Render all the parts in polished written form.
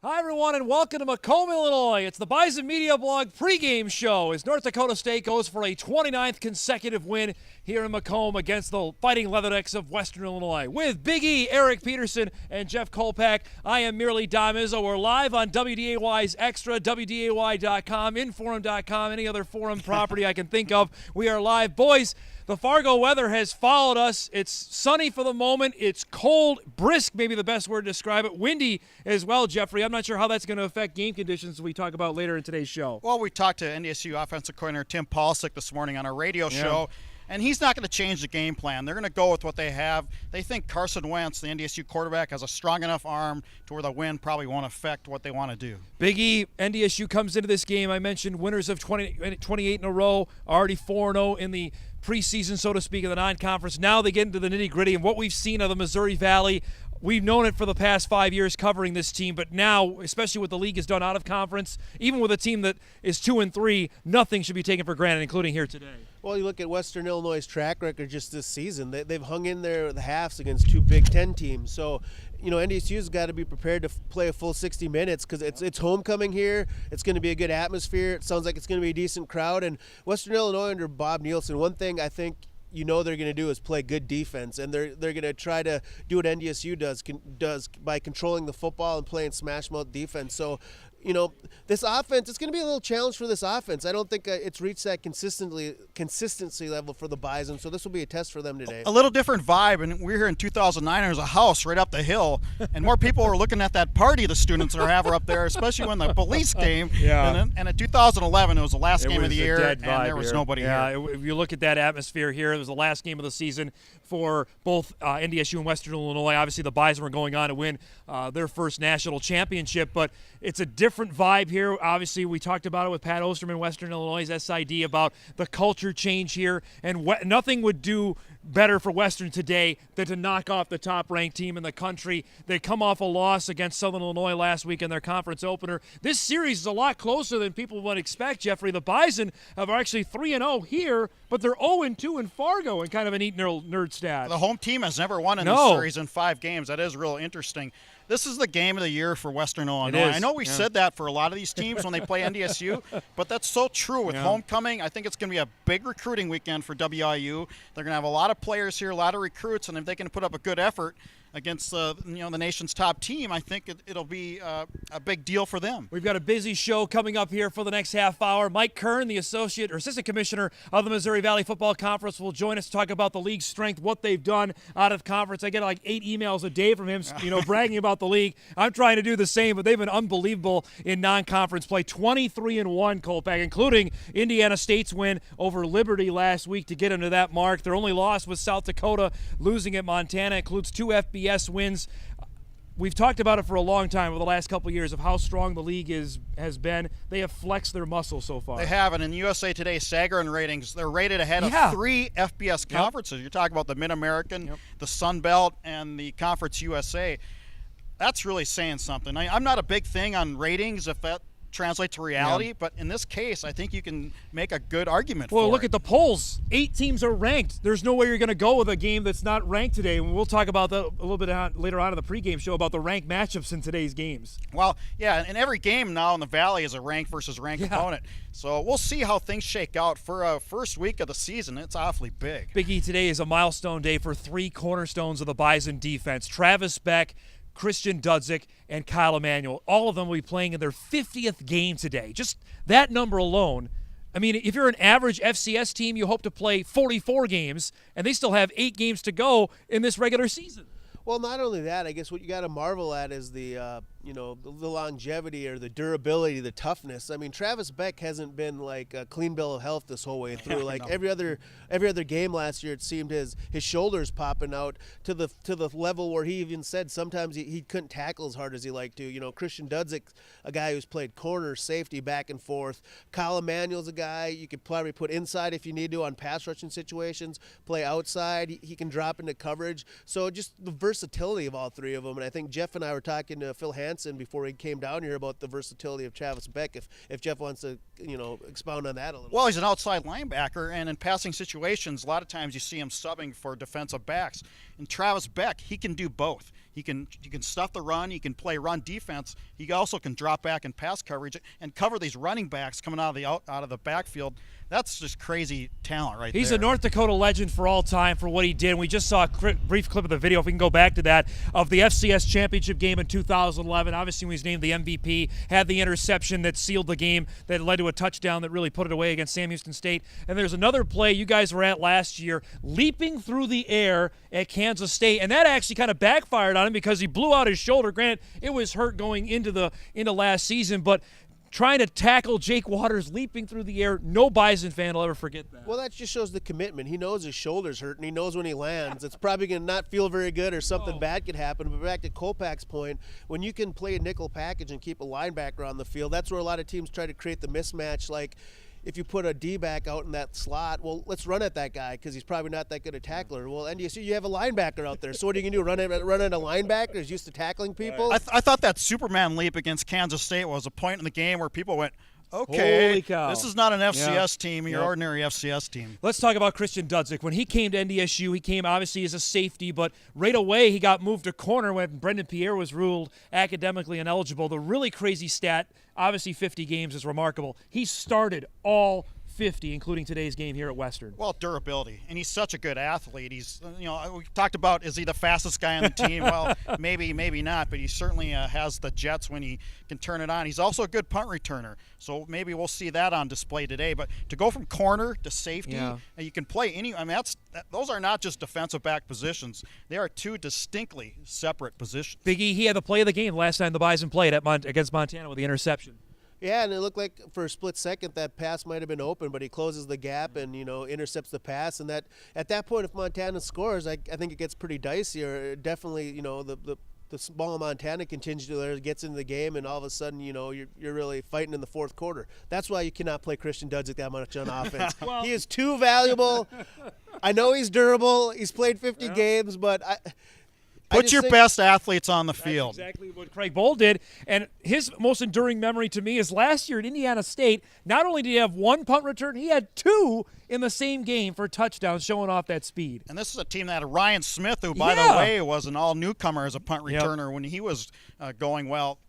Hi, everyone, and welcome to Macomb, Illinois. It's the Bison Media Blog pregame show as North Dakota State goes for a 29th consecutive win here in Macomb against the Fighting Leathernecks of Western Illinois. With Big E, Eric Peterson, and Jeff Kolpak, I am merely Dom Izzo. We're live on WDAY's Extra, WDAY.com, Inforum.com, any other forum property I can think of. We are live. Boys, the Fargo weather has followed us. It's sunny for the moment. It's cold, brisk, maybe the best word to describe it. Windy as well, Jeffrey. I'm not sure how that's going to affect game conditions we talk about later in today's show. Well, we talked to NDSU offensive coordinator Tim Paulsick this morning on our radio show, and he's not going to change the game plan. They're going to go with what they have. They think Carson Wentz, the NDSU quarterback, has a strong enough arm to where the wind probably won't affect what they want to do. Big E, NDSU comes into this game. I mentioned winners of 28 in a row, already 4-0 in the preseason, so to speak, of the non-conference. Now they get into the nitty-gritty, and what we've seen of the Missouri Valley, we've known it for the past 5 years covering this team, but now, especially what the league has done out of conference, even with a team that is 2-3, nothing should be taken for granted, including here today. Well, you look at Western Illinois' track record just this season. They've hung in there the halves against two Big Ten teams. So, NDSU's got to be prepared to play a full 60 minutes because it's homecoming here. It's going to be a good atmosphere. It sounds like it's going to be a decent crowd. And Western Illinois under Bob Nielsen, one thing I think they're going to do is play good defense, and they're going to try to do what NDSU does by controlling the football and playing smash mouth defense. So, this offense, it's going to be a little challenge for this offense. I don't think it's reached that consistency level for the Bison, so this will be a test for them today. A little different vibe, and we're here in 2009. There's a house right up the hill, and more people are looking at that party the students are having up there, especially when the police came. Yeah. And in 2011, it was the last game of the year, and there was here. nobody here. If you look at that atmosphere here, it was the last game of the season for both NDSU and Western Illinois. Obviously, the Bison were going on to win their first national championship, but it's a different vibe here. Obviously, we talked about it with Pat Osterman, Western Illinois' SID, about the culture change here, and nothing would do better for Western today than to knock off the top-ranked team in the country. They come off a loss against Southern Illinois last week in their conference opener. This series is a lot closer than people would expect, Jeffrey. The Bison are actually 3-0 here, but they're 0-2 in Fargo in kind of a neat nerd stat. The home team has never won in this series in 5 games. That is real interesting. This is the game of the year for Western Illinois. I know we said that for a lot of these teams when they play NDSU, but that's so true with homecoming. I think it's going to be a big recruiting weekend for WIU. They're going to have a lot of players here, a lot of recruits, and if they can put up a good effort against the nation's top team, I think it'll be a big deal for them. We've got a busy show coming up here for the next half hour. Mike Kern, the assistant commissioner of the Missouri Valley Football Conference, will join us to talk about the league's strength, what they've done out of conference. I get like 8 emails a day from him, bragging about the league. I'm trying to do the same, but they've been unbelievable in non-conference play. 23-1, Kolpak, including Indiana State's win over Liberty last week to get into that mark. Their only loss was South Dakota, losing at Montana. Includes 2 FBS wins. We've talked about it for a long time over the last couple of years of how strong the league has been. They have flexed their muscle so far. They have, and in USA Today Sagarin ratings, they're rated ahead of 3 FBS conferences. You're talking about the Mid-American, the Sun Belt, and the Conference USA. That's really saying something. I'm not a big thing on ratings if that translates to reality, but in this case, I think you can make a good argument for it. Well, look at the polls. 8 teams are ranked. There's no way you're going to go with a game that's not ranked today. And we'll talk about that a little bit later on in the pregame show about the ranked matchups in today's games. Well, yeah, and every game now in the Valley is a ranked versus ranked opponent. So we'll see how things shake out. For a first week of the season, it's awfully big. Big E, today is a milestone day for 3 cornerstones of the Bison defense. Travis Beck, Christian Dudzik, and Kyle Emanuel. All of them will be playing in their 50th game today. Just that number alone. I mean, if you're an average FCS team, you hope to play 44 games, and they still have 8 games to go in this regular season. Well, not only that, I guess what you got to marvel at is the longevity or the durability, the toughness. I mean, Travis Beck hasn't been like a clean bill of health this whole way through. Like every other game last year, it seemed his shoulders popping out to the level where he even said sometimes he couldn't tackle as hard as he liked to. Christian Dudzik, a guy who's played corner, safety, back and forth. Kyle Emanuel's a guy you could probably put inside if you need to on pass rushing situations, play outside. He can drop into coverage. So just the versatility of all 3 of them. And I think Jeff and I were talking to Phil Hansen before he came down here about the versatility of Travis Beck. If Jeff wants to, expound on that a little. Well, he's an outside linebacker, and in passing situations, a lot of times you see him subbing for defensive backs. And Travis Beck, he can do both. He can stuff the run. He can play run defense. He also can drop back and pass coverage and cover these running backs coming out of the backfield. That's just crazy talent right there. He's a North Dakota legend for all time for what he did. We just saw a brief clip of the video, if we can go back to that, of the FCS championship game in 2011. Obviously, when he was named the MVP, had the interception that sealed the game, that led to a touchdown that really put it away against Sam Houston State. And there's another play you guys were at last year, leaping through the air at Kansas State, and that actually kind of backfired on him because he blew out his shoulder. Granted, it was hurt going into last season, but trying to tackle Jake Waters leaping through the air, no Bison fan will ever forget that. Well, that just shows the commitment. He knows his shoulder's hurt, and he knows when he lands, it's probably going to not feel very good or something bad could happen. But back to Kopach's point, when you can play a nickel package and keep a linebacker on the field, that's where a lot of teams try to create the mismatch. Like, if you put a D-back out in that slot, well, let's run at that guy because he's probably not that good a tackler. Well, NDSU, you have a linebacker out there. So what are you going to do, run at a linebacker who's used to tackling people? I thought that Superman leap against Kansas State was a point in the game where people went, okay, holy cow, this is not an FCS team, your ordinary FCS team. Let's talk about Christian Dudzik. When he came to NDSU, he came obviously as a safety, but right away he got moved to corner when Brendan Pierre was ruled academically ineligible. The really crazy stat, obviously 50 games is remarkable. He started all 50, including today's game here at Western. Well, durability, and he's such a good athlete. He's, we talked about, is he the fastest guy on the team? Well, maybe not, but he certainly has the jets when he can turn it on. He's also a good punt returner, so maybe we'll see that on display today. But to go from corner to safety, and you can play any. I mean, those are not just defensive back positions; they are two distinctly separate positions. Big E, he had the play of the game last time the Bison played against Montana with the interception. Yeah, and it looked like for a split second that pass might have been open, but he closes the gap and, intercepts the pass. And that at that point, if Montana scores, I think it gets pretty dicey. Or definitely, the small Montana contingent there gets into the game, and all of a sudden, you're really fighting in the fourth quarter. That's why you cannot play Christian Dudzik that much on offense. He is too valuable. I know he's durable. He's played 50 games, but Put your best athletes on the field. That's exactly what Craig Bohl did. And his most enduring memory to me is last year at Indiana State, not only did he have one punt return, he had two in the same game for touchdowns, showing off that speed. And this is a team that had Ryan Smith, who, by the way, was an all-newcomer as a punt returner when he was going well.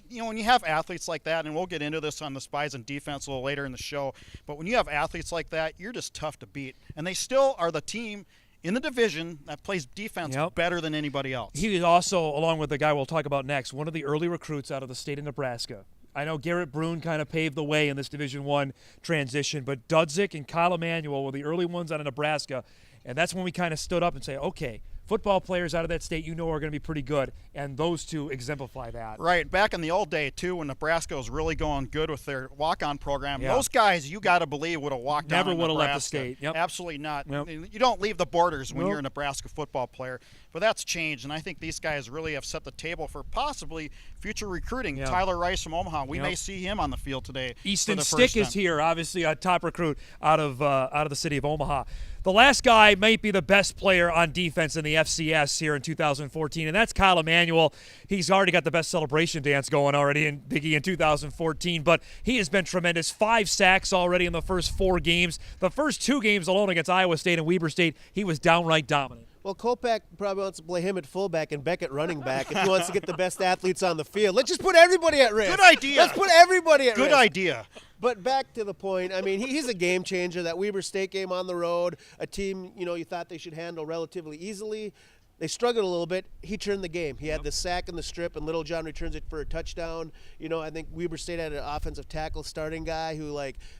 When you have athletes like that, and we'll get into this on the Bison defense a little later in the show, but when you have athletes like that, you're just tough to beat. And they still are the team in the division that plays defense better than anybody else. He was also, along with the guy we'll talk about next, one of the early recruits out of the state of Nebraska. I know Garrett Brune kind of paved the way in this Division I transition, but Dudzik and Kyle Emanuel were the early ones out of Nebraska, and that's when we kind of stood up and say, okay, football players out of that state are going to be pretty good, and those two exemplify that. Right. Back in the old day, too, when Nebraska was really going good with their walk-on program, those guys, you got to believe, would have walked on Never would have left the Nebraska. state. Absolutely not. You don't leave the borders when you're a Nebraska football player. But that's changed, and I think these guys really have set the table for possibly future recruiting. Tyler Rice from Omaha, we may see him on the field today. Easton Stick is here, obviously a top recruit out of the city of Omaha. The last guy might be the best player on defense in the FCS here in 2014, and that's Kyle Emanuel. He's already got the best celebration dance going already in Big E in 2014, but he has been tremendous. 5 sacks already in the first 4 games. The first 2 games alone against Iowa State and Weber State, he was downright dominant. Well, Kopach probably wants to play him at fullback and Beck at running back if he wants to get the best athletes on the field. Let's just put everybody at risk. Good idea. Let's put everybody at risk. Good idea. But back to the point, I mean, he's a game changer. That Weber State game on the road, a team, you thought they should handle relatively easily. They struggled a little bit. He turned the game. He had the sack in the strip, and Little John returns it for a touchdown. I think Weber State had an offensive tackle starting guy who,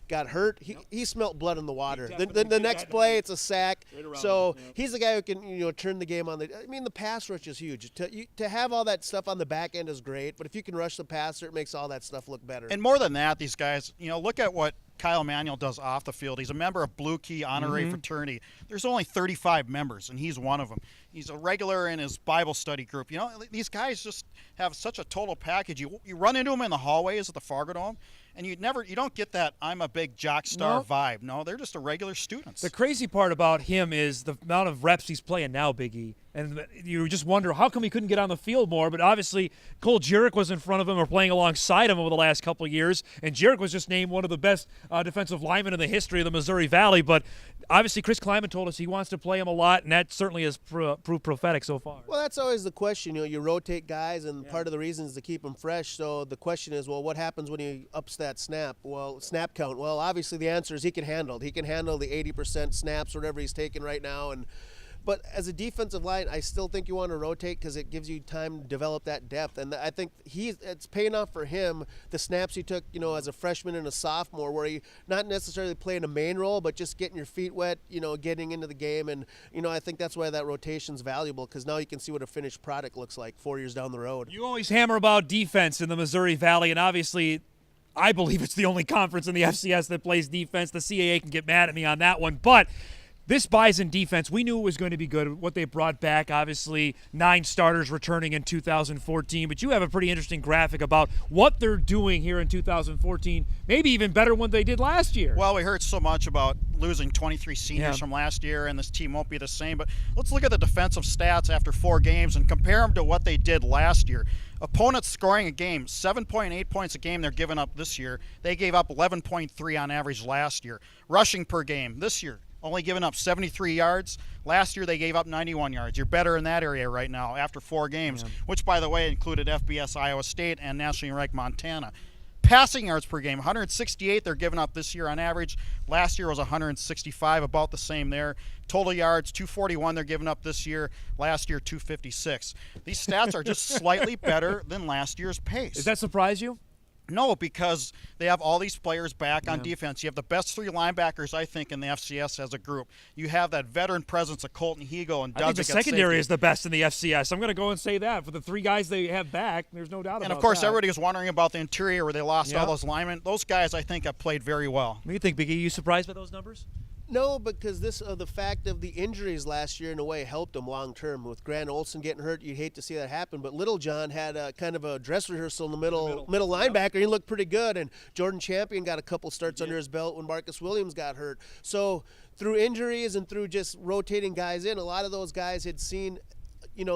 got hurt. He smelt blood in the water. The next play, it's a sack. So he's the guy who can, turn the game on. The pass rush is huge. To have all that stuff on the back end is great, but if you can rush the passer, it makes all that stuff look better. And more than that, these guys, look at what Kyle Emanuel does off the field. He's a member of Blue Key Honorary Fraternity. There's only 35 members, and he's one of them. He's a regular in his Bible study group. These guys just have such a total package. You run into them in the hallways at the Fargo Dome, And you don't get that I'm a big jock star vibe. No, they're just a regular students. The crazy part about him is the amount of reps he's playing now, Big E. And you just wonder, how come he couldn't get on the field more? But obviously, Cole Jurek was in front of him or playing alongside him over the last couple of years. And Jurek was just named one of the best defensive linemen in the history of the Missouri Valley. But obviously, Chris Kleiman told us he wants to play him a lot, and that certainly has proved prophetic so far. Well, that's always the question. You rotate guys, and part of the reason is to keep them fresh. So the question is, well, what happens when he ups that snap count? Well, obviously the answer is he can handle it. He can handle the 80% snaps, whatever he's taking right now, But as a defensive line, I still think you want to rotate because it gives you time to develop that depth. And I think it's paying off for him, the snaps he took, as a freshman and a sophomore, where he not necessarily playing a main role, but just getting your feet wet, getting into the game. And, I think that's why that rotation's valuable, because now you can see what a finished product looks like 4 years down the road. You always hammer about defense in the Missouri Valley, and obviously I believe it's the only conference in the FCS that plays defense. The CAA can get mad at me on that one, but this Bison defense, we knew it was going to be good. What they brought back, obviously, 9 starters returning in 2014. But you have a pretty interesting graphic about what they're doing here in 2014, maybe even better than what they did last year. Well, we heard so much about losing 23 seniors from last year, and this team won't be the same. But let's look at the defensive stats after 4 games and compare them to what they did last year. Opponents scoring a game, 7.8 points a game they're giving up this year. They gave up 11.3 on average last year. Rushing per game this year, only giving up 73 yards. Last year they gave up 91 yards. You're better in that area right now after 4 games, which, by the way, included FBS Iowa State and nationally ranked Montana. Passing yards per game, 168 they're giving up this year on average. Last year was 165, about the same there. Total yards, 241 they're giving up this year. Last year, 256. These stats are just slightly better than last year's pace. Does that surprise you? No, because they have all these players back on defense. You have the best 3 linebackers, I think, in the FCS as a group. You have that veteran presence of Colton Hegel and Dudzik. I think the secondary is the best in the FCS. I'm going to go and say that. For the 3 guys they have back, there's no doubt about that. And, of course, everybody was wondering about the interior where they lost all those linemen. Those guys, I think, have played very well. What do you think, Biggie? Are you surprised by those numbers? No, because the fact of the injuries last year in a way helped him long term. With Grant Olson getting hurt, you'd hate to see that happen. But Little John had a kind of a dress rehearsal in the middle linebacker. He looked pretty good, and Jordan Champion got a couple starts under his belt when Marcus Williams got hurt. So through injuries and through just rotating guys in, a lot of those guys had seen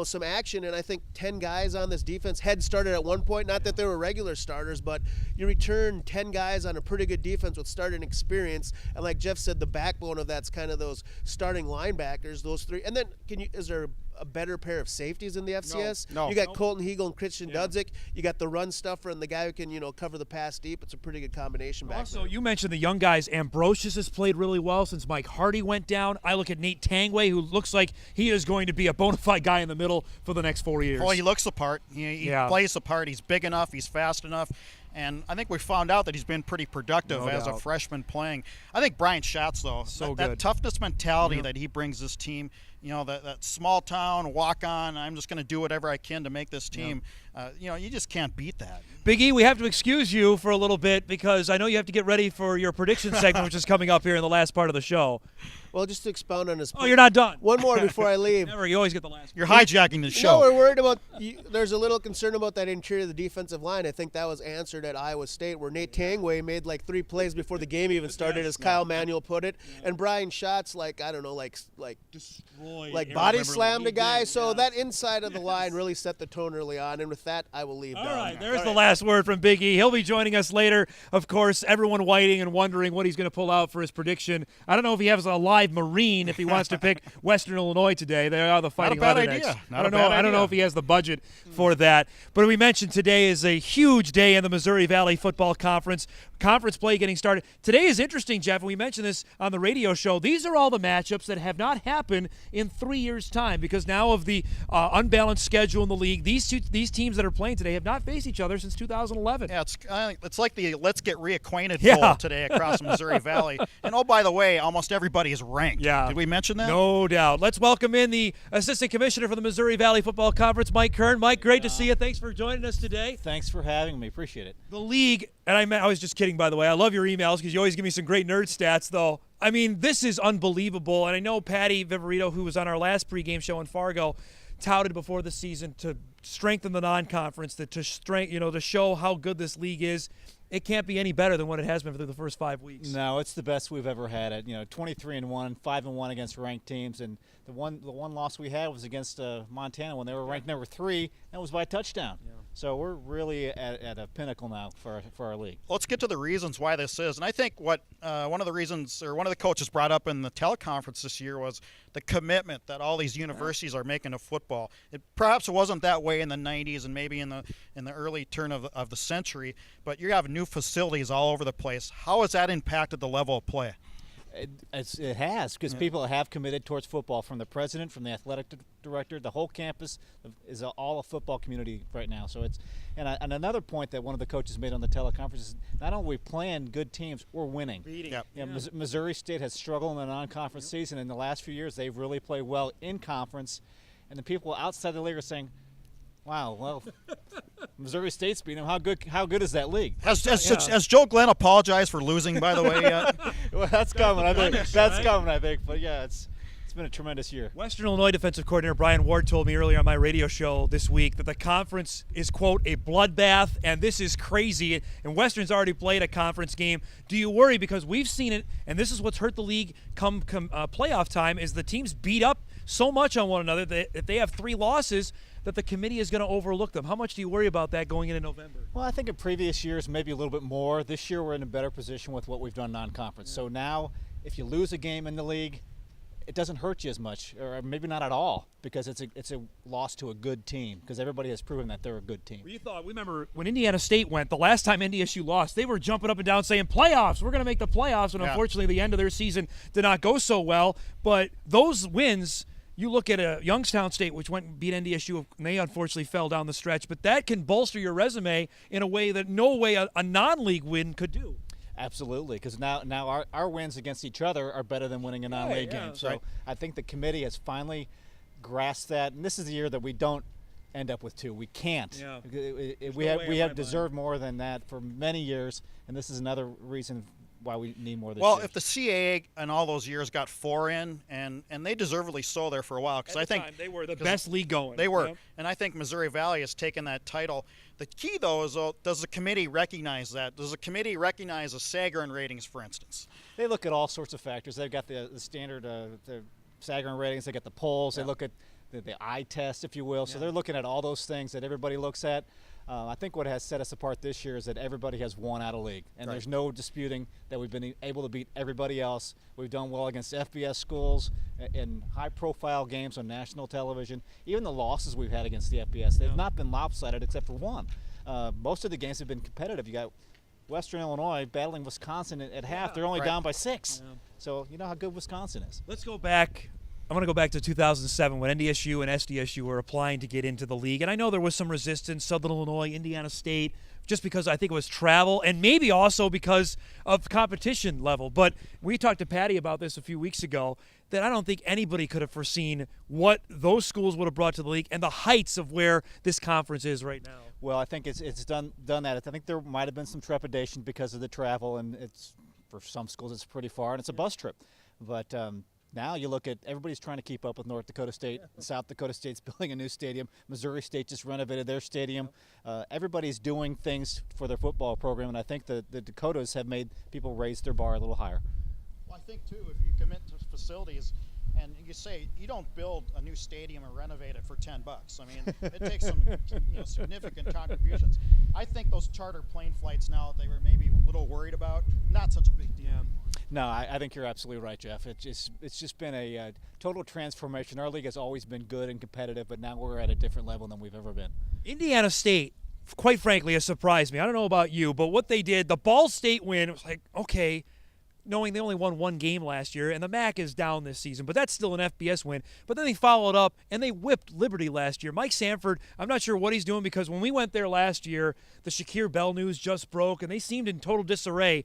some action, and I think 10 guys on this defense had started at one point. Not that they were regular starters, but you return 10 guys on a pretty good defense with starting experience. And like Jeff said, the backbone of that's kind of those starting linebackers, those 3. And then is there a better pair of safeties in the FCS? No. You got Colton Hegel and Christian Dudzik. You got the run stuffer and the guy who can, cover the pass deep. It's a pretty good combination back there. Also, you mentioned the young guys. Ambrosius has played really well since Mike Hardy went down. I look at Nate Tangway, who looks like he is going to be a bona fide guy in the middle for the next 4 years. Well, he looks the part. He plays the part. He's big enough. He's fast enough. And I think we found out that he's been pretty productive as a freshman playing. I think Brian Schatz, though, that toughness mentality that he brings this team, that small town, walk on, I'm just going to do whatever I can to make this team, you just can't beat that. Big E, we have to excuse you for a little bit because I know you have to get ready for your prediction segment, which is coming up here in the last part of the show. Well, just to expound on this. Oh, you're not done. One more before I leave. Never, you always get the last. You're hijacking the show. No, we're worried about. There's a little concern about that interior of the defensive line. I think that was answered at Iowa State, where Nate Tangway made like 3 plays before the game even started, as Kyle Manuel put it, and Brian Schatz like body slammed a guy. So that inside of the line really set the tone early on. And with that, I will leave. All right, there's the last word from Big E. He'll be joining us later. Of course, everyone waiting and wondering what he's going to pull out for his prediction. I don't know if he has a live Marine if he wants to pick Western Illinois today. They are the Fighting Leathernecks. I don't know if he has the budget for that. But we mentioned today is a huge day in the Missouri Valley Football Conference. Conference play getting started. Today is interesting, Jeff, and we mentioned this on the radio show. These are all the matchups that have not happened in 3 years' time because now of the unbalanced schedule in the league. These teams that are playing today have not faced each other since 2011. Yeah, it's like the let's get reacquainted bowl today across the Missouri Valley. And, oh, by the way, almost everybody is ranked. Yeah. Did we mention that? No doubt. Let's welcome in the Assistant Commissioner for the Missouri Valley Football Conference, Mike Kern. Mike, great to see you. Thanks for joining us today. Thanks for having me. Appreciate it. The league, and I was just kidding, by the way. I love your emails because you always give me some great nerd stats, though. I mean, this is unbelievable. And I know Patty Viverito, who was on our last pregame show in Fargo, touted before the season to strengthen the non-conference, to show how good this league is. It can't be any better than what it has been for the first 5 weeks. No, it's the best we've ever had. At 23-1, 5-1 against ranked teams, and the one loss we had was against Montana when they were ranked number 3, and it was by a touchdown. Yeah. So we're really at a pinnacle now for our league. Let's get to the reasons why this is, and I think what one of the coaches brought up in the teleconference this year was the commitment that all these universities are making to football. Perhaps it wasn't that way in the 90s and maybe in the early turn of the century, but you have new facilities all over the place. How has that impacted the level of play? It has, because people have committed towards football, from the president, from the athletic director. The whole campus is all a football community right now. So and another point that one of the coaches made on the teleconference is not only are we playing good teams, we're winning. Yep. Missouri State has struggled in the non-conference season. In the last few years, they've really played well in conference, and the people outside the league are saying, wow, well, Missouri State's beating them. How good is that league? Has Joe Glenn apologized for losing, by the way, yet? Well, that's coming, I think. That's coming, I think. But, yeah, it's been a tremendous year. Western Illinois defensive coordinator Brian Ward told me earlier on my radio show this week that the conference is, quote, a bloodbath, and this is crazy. And Western's already played a conference game. Do you worry? Because we've seen it, and this is what's hurt the league come playoff time, is the teams beat up so much on one another that if they have 3 losses, that the committee is going to overlook them. How much do you worry about that going into November? Well, I think in previous years, maybe a little bit more. This year, we're in a better position with what we've done non-conference. Yeah. So now, if you lose a game in the league, it doesn't hurt you as much, or maybe not at all, because it's a loss to a good team, because everybody has proven that they're a good team. We remember when Indiana State went, the last time NDSU lost, they were jumping up and down saying, playoffs, we're going to make the playoffs, and unfortunately the end of their season did not go so well. But those wins, you look at a Youngstown State, which went and beat NDSU, and they unfortunately fell down the stretch, but that can bolster your resume in a way that no way a non-league win could do. Absolutely, because now our wins against each other are better than winning a non-league game. So I think the committee has finally grasped that, and this is the year that we don't end up with 2. We can't. Yeah. We have deserved more than that for many years, and this is another reason why we need more this year. Well, if the CAA in all those years got 4 in, and they deservedly so there for a while, because I think they were the best league going. They were, and I think Missouri Valley has taken that title. The key, though, is does the committee recognize that? Does the committee recognize the Sagarin ratings, for instance? They look at all sorts of factors. They've got the standard the Sagarin ratings. They got the polls. They look at the eye test, if you will. So they're looking at all those things that everybody looks at. I think what has set us apart this year is that everybody has won out of league, and there's no disputing that we've been able to beat everybody else. We've done well against FBS schools in high-profile games on national television. Even the losses we've had against the FBS, they've not been lopsided except for one. Most of the games have been competitive. You got Western Illinois battling Wisconsin at half. They're only down by 6. Yeah. So you know how good Wisconsin is. Let's go back. I want to go back to 2007 when NDSU and SDSU were applying to get into the league. And I know there was some resistance, Southern Illinois, Indiana State, just because I think it was travel and maybe also because of competition level. But we talked to Patty about this a few weeks ago, that I don't think anybody could have foreseen what those schools would have brought to the league and the heights of where this conference is right now. Well, I think it's done that. I think there might have been some trepidation because of the travel, and it's for some schools it's pretty far, and it's a bus trip. But now you look at everybody's trying to keep up with North Dakota State. South Dakota State's building a new stadium. Missouri State just renovated their stadium. Everybody's doing things for their football program, and I think the Dakotas have made people raise their bar a little higher. Well, I think, too, if you commit to facilities and you say you don't build a new stadium or renovate it for $10. I mean, it takes some significant contributions. I think those charter plane flights now that they were maybe a little worried about, not such a big deal anymore. No, I think you're absolutely right, Jeff. It's just been a total transformation. Our league has always been good and competitive, but now we're at a different level than we've ever been. Indiana State, quite frankly, has surprised me. I don't know about you, but what they did, the Ball State win, it was like, okay, knowing they only won 1 game last year, and the MAC is down this season, but that's still an FBS win. But then they followed up, and they whipped Liberty last year. Mike Sanford, I'm not sure what he's doing, because when we went there last year, the Shakir Bell news just broke, and they seemed in total disarray.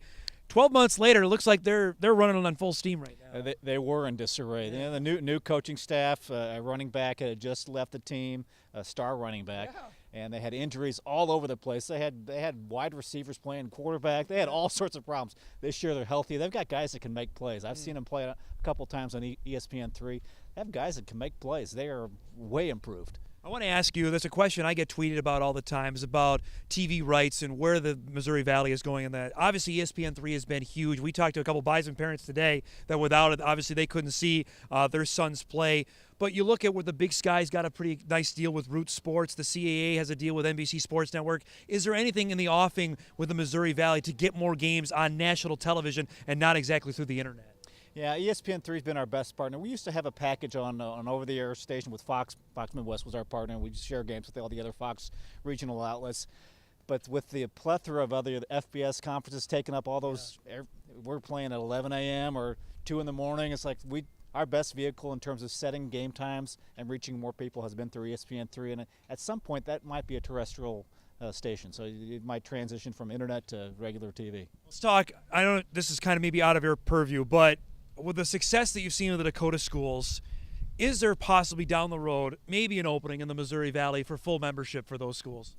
12 months later, it looks like they're running on full steam right now. They were in disarray. Yeah. The new coaching staff, a running back had just left the team, a star running back, and they had injuries all over the place. They had wide receivers playing quarterback. They had all sorts of problems. This year they're healthy. They've got guys that can make plays. I've seen them play a couple times on ESPN3. They have guys that can make plays. They are way improved. I want to ask you, there's a question I get tweeted about all the time, is about TV rights and where the Missouri Valley is going in that. Obviously, ESPN3 has been huge. We talked to a couple Bison parents today that without it, obviously they couldn't see their sons play. But you look at where the Big Sky's got a pretty nice deal with Root Sports. The CAA has a deal with NBC Sports Network. Is there anything in the offing with the Missouri Valley to get more games on national television and not exactly through the internet? Yeah, ESPN3 has been our best partner. We used to have a package on an over-the-air station with Fox. Fox Midwest was our partner, and we'd share games with all the other Fox regional outlets. But with the plethora of other FBS conferences taking up all those, we're playing at 11 a.m. or 2 in the morning. It's like our best vehicle in terms of setting game times and reaching more people has been through ESPN3. And at some point, that might be a terrestrial station, so it might transition from internet to regular TV. Let's talk. I know this is kind of maybe out of your purview, but with the success that you've seen in the Dakota schools, is there possibly down the road maybe an opening in the Missouri Valley for full membership for those schools?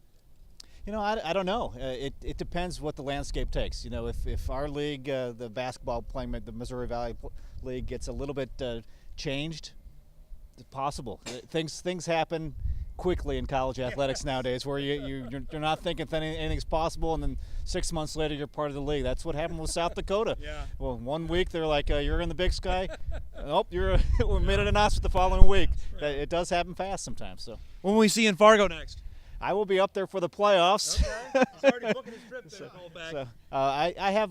You know, I don't know. It depends what the landscape takes. You know, if our league, the basketball playing, the Missouri Valley League, gets a little bit changed, it's possible. Things happen quickly in college athletics nowadays, where you're not thinking anything's possible, and then 6 months later you're part of the league. That's what happened with South Dakota. Yeah. Well, 1 week they're like, you're in the Big Sky. Oh, we made an announcement the following week. Right. It does happen fast sometimes. So when will we see in Fargo next? I will be up there for the playoffs. Okay. He's already booking his trip there. So, I have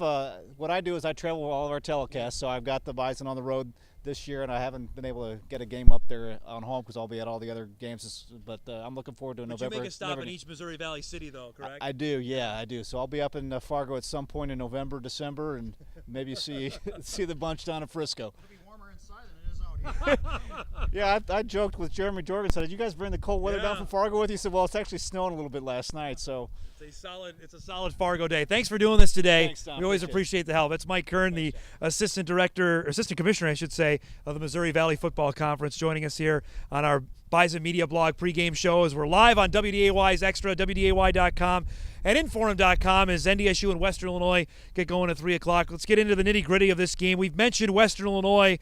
what I do is I travel all of our telecasts. So I've got the Bison on the road this year, and I haven't been able to get a game up there on home because I'll be at all the other games. But I'm looking forward to November. You make a stop in each Missouri Valley city, though, correct? I do, yeah, I do. So I'll be up in Fargo at some point in November, December, and maybe see the bunch down in Frisco. It'll be warmer inside than it is out here. Yeah, I joked with Jeremy Jorgensen. Did you guys bring the cold weather down from Fargo with you? He said, well, it's actually snowing a little bit last night, so. It's a solid Fargo day. Thanks for doing this today. Thanks, Tom. We always appreciate the help. That's Mike Kern, the assistant commissioner, I should say, of the Missouri Valley Football Conference, joining us here on our Bison Media Blog pregame show as we're live on WDAY's Extra, WDAY.com, and Inforum.com as NDSU and Western Illinois get going at 3 o'clock. Let's get into the nitty-gritty of this game. We've mentioned Western Illinois.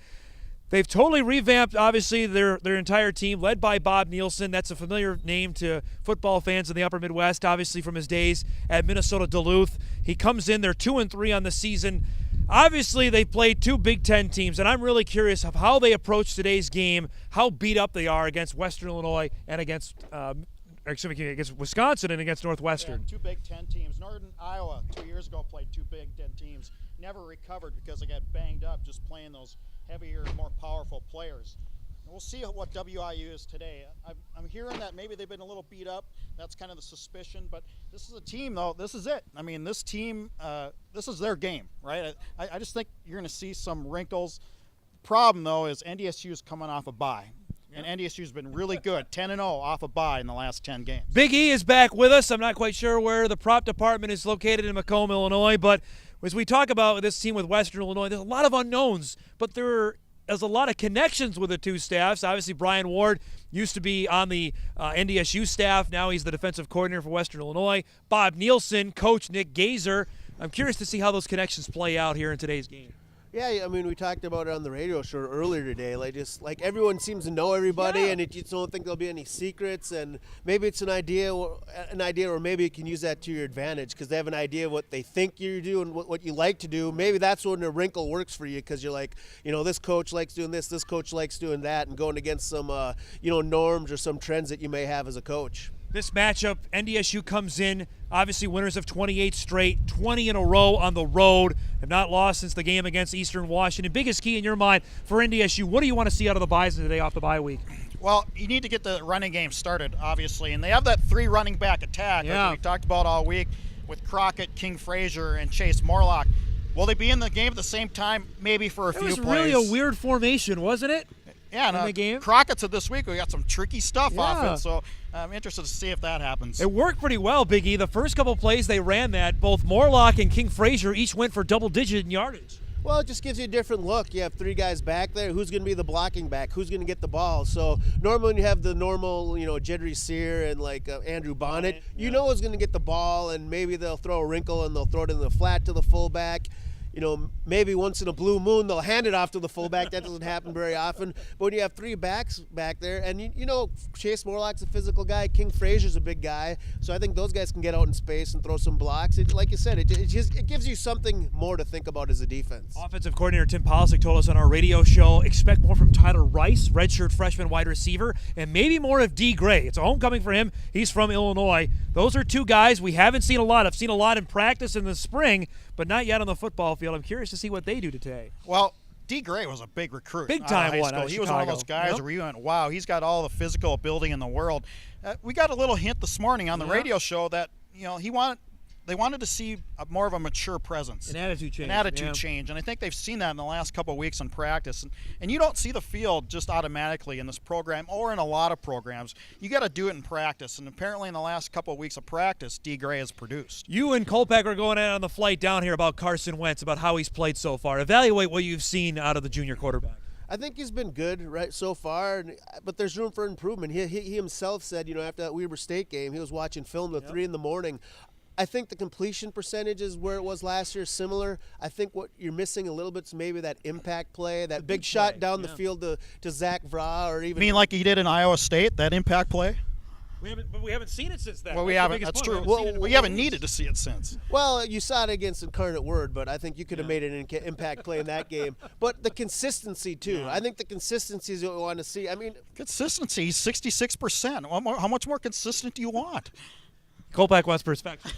They've totally revamped, obviously, their entire team, led by Bob Nielsen. That's a familiar name to football fans in the Upper Midwest, obviously from his days at Minnesota Duluth. He comes in, they're 2-3 on the season. Obviously, they played two Big Ten teams, and I'm really curious of how they approach today's game, how beat up they are against Western Illinois and against Wisconsin and against Northwestern. Yeah, two Big Ten teams. Northern Iowa 2 years ago played two Big Ten teams. Never recovered because they got banged up just playing those heavier, more powerful players. And we'll see what WIU is today. I'm hearing that maybe they've been a little beat up. That's kind of the suspicion. But this is a team, though. This is it. I mean, this team, this is their game, right? I just think you're going to see some wrinkles. Problem, though, is NDSU is coming off a bye. And NDSU's been really good, 10-0 off a bye in the last 10 games. Big E is back with us. I'm not quite sure where the prop department is located in Macomb, Illinois, but as we talk about this team with Western Illinois, there's a lot of unknowns, but there's a lot of connections with the two staffs. Obviously, Brian Ward used to be on the NDSU staff. Now he's the defensive coordinator for Western Illinois. Bob Nielsen, Coach Nick Gazer. I'm curious to see how those connections play out here in today's game. Yeah, I mean, we talked about it on the radio show earlier today. Like everyone seems to know everybody, and you just don't think there'll be any secrets. And maybe it's an idea, or maybe you can use that to your advantage because they have an idea of what they think you do and what you like to do. Maybe that's when a wrinkle works for you because you're like, this coach likes doing this coach likes doing that, and going against some, norms or some trends that you may have as a coach. This matchup, NDSU comes in, obviously winners of 28 straight, 20 in a row on the road, have not lost since the game against Eastern Washington. Biggest key in your mind for NDSU, what do you want to see out of the Bison today off the bye week? Well, you need to get the running game started, obviously, and they have that three running back attack like we talked about all week with Crockett, King Frazier, and Chase Morlock. Will they be in the game at the same time? Maybe for a few plays. It was really a weird formation, wasn't it? Yeah, in the game. Crockett said this week we got some tricky stuff off it, so I'm interested to see if that happens. It worked pretty well, Big E. The first couple plays they ran that, both Morlock and King Frazier each went for double-digit in yardage. Well, it just gives you a different look. You have three guys back there. Who's going to be the blocking back? Who's going to get the ball? So normally when you have the normal, Jedry Sear and Andrew Bonnet, you know who's going to get the ball, and maybe they'll throw a wrinkle and they'll throw it in the flat to the fullback. maybe once in a blue moon they'll hand it off to the fullback. That doesn't happen very often. But when you have 3 backs back there, and Chase Morlock's a physical guy, King Frazier's a big guy, so I think those guys can get out in space and throw some blocks. Like you said, it gives you something more to think about as a defense. Offensive coordinator Tim Polisic told us on our radio show, expect more from Tyler Rice, redshirt freshman wide receiver, and maybe more of D. Gray. It's a homecoming for him. He's from Illinois. Those are 2 guys we haven't seen a lot. I've seen a lot in practice in the spring, but not yet on the football field. I'm curious to see what they do today. Well, D. Gray was a big recruit. Big time one. He was one of those guys where you went, wow, he's got all the physical ability in the world. We got a little hint this morning on the radio show that they wanted to see more of a mature presence. An attitude change. And I think they've seen that in the last couple of weeks in practice. And you don't see the field just automatically in this program or in a lot of programs. You got to do it in practice. And apparently in the last couple of weeks of practice, D. Gray has produced. You and Kolpak are going out on the flight down here about Carson Wentz, about how he's played so far. Evaluate what you've seen out of the junior quarterback. I think he's been good so far, but there's room for improvement. He himself said, after that Weber State game, he was watching film till 3 in the morning. I think the completion percentage is where it was last year, similar. I think what you're missing a little bit is maybe that impact play, that big shot down the field to Zach Vra, or even. You mean like he did in Iowa State, that impact play? We haven't seen it since then. Well, we haven't. That's true. We haven't needed to see it since. Well, you saw it against Incarnate Word, but I think you could have made an impact play in that game. But the consistency, too. I think the consistency is what we want to see. I mean, consistency, 66%. How much more consistent do you want? Kolpak wants perspective.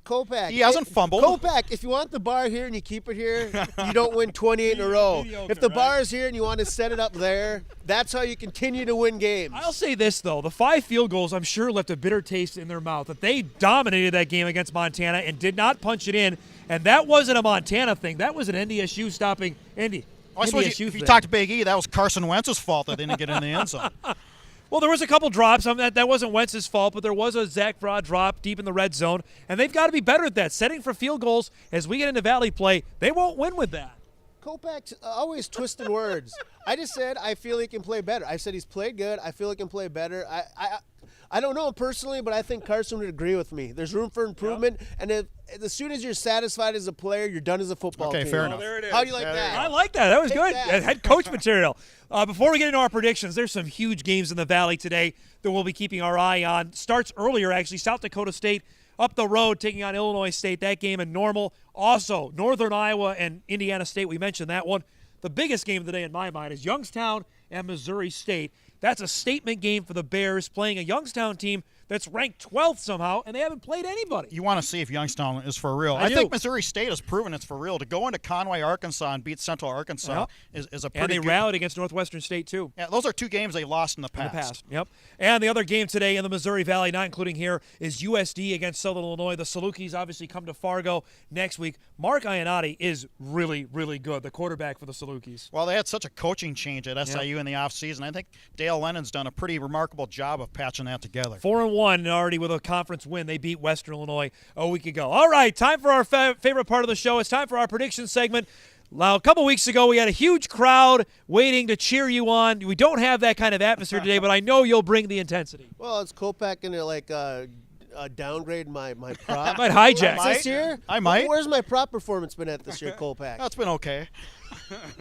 Kolpak. He hasn't fumbled. Kolpak, if you want the bar here and you keep it here, you don't win 28 in a row. If the bar is here and you want to set it up there, that's how you continue to win games. I'll say this, though. The 5 field goals, I'm sure, left a bitter taste in their mouth. That they dominated that game against Montana and did not punch it in. And that wasn't a Montana thing. That was an NDSU stopping Indy. I suppose if you talked to Big E, that was Carson Wentz's fault that didn't get in the end zone. Well, there was a couple drops. That wasn't Wentz's fault, but there was a Zach Vra drop deep in the red zone, and they've got to be better at that. Setting for field goals as we get into Valley play, they won't win with that. Kolpak's always twisting words. I just said I feel he can play better. I said he's played good. I feel he can play better. I don't know him personally, but I think Carson would agree with me. There's room for improvement, and as soon as you're satisfied as a player, you're done as a football team. Okay, fair enough. There it is. How do you like that? I like that. That was good. That. Head coach material. Before we get into our predictions, there's some huge games in the Valley today that we'll be keeping our eye on. Starts earlier, actually. South Dakota State up the road taking on Illinois State. That game in Normal. Also, Northern Iowa and Indiana State. We mentioned that one. The biggest game of the day in my mind is Youngstown and Missouri State. That's a statement game for the Bears, playing a Youngstown team that's ranked 12th somehow, and they haven't played anybody. You want to see if Youngstown is for real. I think Missouri State has proven it's for real. To go into Conway, Arkansas, and beat Central Arkansas is a pretty And they good. rallied against Northwestern State, too. Yeah, those are 2 games they lost in the past. Yep. And the other game today in the Missouri Valley, not including here, is USD against Southern Illinois. The Salukis obviously come to Fargo next week. Mark Ionati is really, really good, the quarterback for the Salukis. Well, they had such a coaching change at SIU in the offseason. I think Dale Lennon's done a pretty remarkable job of patching that together. 4-1 already with a conference win. They beat Western Illinois a week ago. All right, time for our favorite part of the show. It's time for our prediction segment. Now, a couple weeks ago, we had a huge crowd waiting to cheer you on. We don't have that kind of atmosphere today, but I know you'll bring the intensity. Well, it's Kolpak going to downgrade my prop. I might hijack. This year? I might. Where's my prop performance been at this year, Kolpak? That's been okay.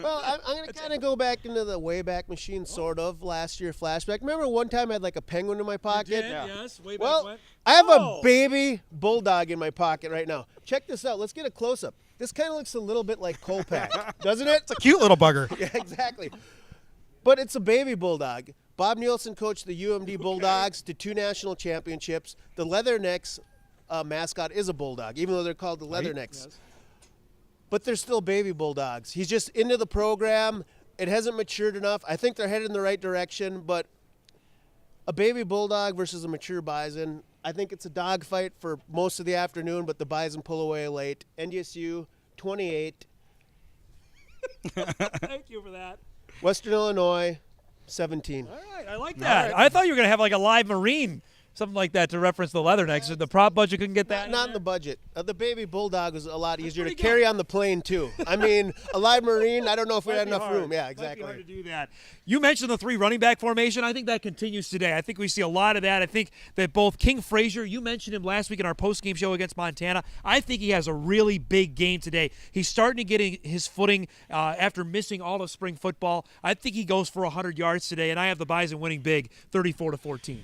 Well, I'm going to kind of go back into the Wayback Machine, sort of, last year flashback. Remember one time I had like a penguin in my pocket? You did, yes. Way back Well, when. I have a baby bulldog in my pocket right now. Check this out. Let's get a close-up. This kind of looks a little bit like Kolpak, doesn't it? It's a cute little bugger. Yeah, exactly. But it's a baby bulldog. Bob Nielsen coached the UMD Bulldogs to 2 national championships. The Leathernecks mascot is a bulldog, even though they're called the Leathernecks. Yes. But they're still baby bulldogs. He's just into the program. It hasn't matured enough. I think they're headed in the right direction, but a baby bulldog versus a mature bison, I think it's a dogfight for most of the afternoon, but the Bison pull away late. NDSU 28. Thank you for that. Western Illinois 17. All right, I like that. Right. I thought you were going to have like a live Marine something like that to reference the Leathernecks. The prop budget couldn't get that. Not in the budget. The baby bulldog was a lot easier to pretty carry good. on the plane too. I mean, a live marine. I don't know if we Might had be enough hard. room. Yeah, Might be exactly. hard to do that. You mentioned the 3 running back formation. I think that continues today. I think we see a lot of that. I think that both King Frazier, you mentioned him last week in our post-game show against Montana. I think he has a really big game today. He's starting to get his footing after missing all of spring football. I think he goes for 100 yards today, and I have the Bison winning big, 34-14.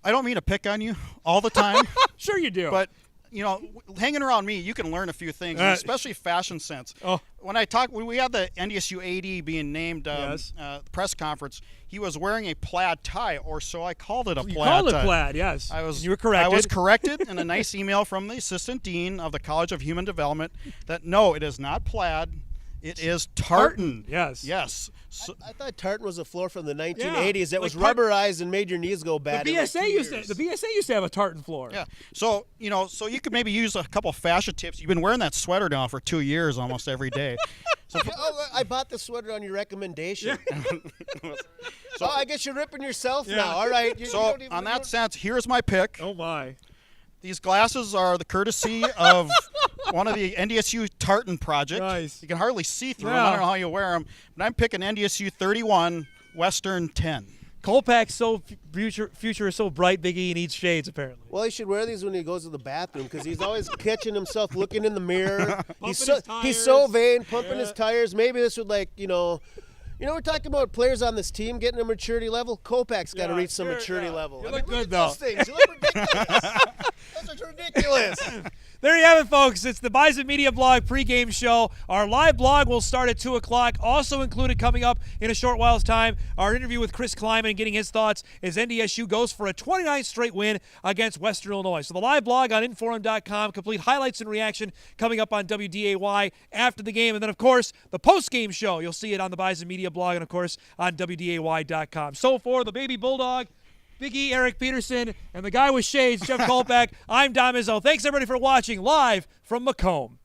I don't mean to pick on you all the time. Sure you do. But, hanging around me, you can learn a few things, especially fashion sense. Oh. When we had the NDSU AD being named press conference, he was wearing a plaid tie, or so I called it a plaid tie. You called it plaid, yes. You were corrected. I was corrected in a nice email from the assistant dean of the College of Human Development that, no, it is not plaid. It is tartan. Yes. Yes. So, I thought tartan was a floor from the 1980s that like was rubberized and made your knees go bad. The BSA used to have a tartan floor. yeah. So, so you could maybe use a couple of fashion tips. You've been wearing that sweater now for 2 years almost every day. So, I bought the sweater on your recommendation. So I guess you're ripping yourself now. All right. So on that sense, here's my pick. Oh, my. These glasses are the courtesy of one of the NDSU tartan project. Nice. You can hardly see through them. I don't know how you wear them. But I'm picking NDSU 31, Western 10. Kolpak's future is so bright, Big E needs shades, apparently. Well, he should wear these when he goes to the bathroom because he's always catching himself looking in the mirror. He's so vain, pumping his tires. Maybe this would we're talking about players on this team getting a maturity level. Kopak's got to reach some maturity level. You look good, at though. those things. You look ridiculous. Those are ridiculous. There you have it, folks. It's the Bison Media Blog pregame show. Our live blog will start at 2 o'clock. Also included coming up in a short while's time, our interview with Chris Kleiman and getting his thoughts as NDSU goes for a 29th straight win against Western Illinois. So the live blog on Inforum.com, complete highlights and reaction coming up on WDAY after the game. And then, of course, the postgame show. You'll see it on the Bison Media Blog and, of course, on WDAY.com. So for the Baby Bulldog, Big E, Eric Peterson, and the guy with shades, Jeff Kolpak, I'm Dom Izzo. Thanks, everybody, for watching live from Macomb.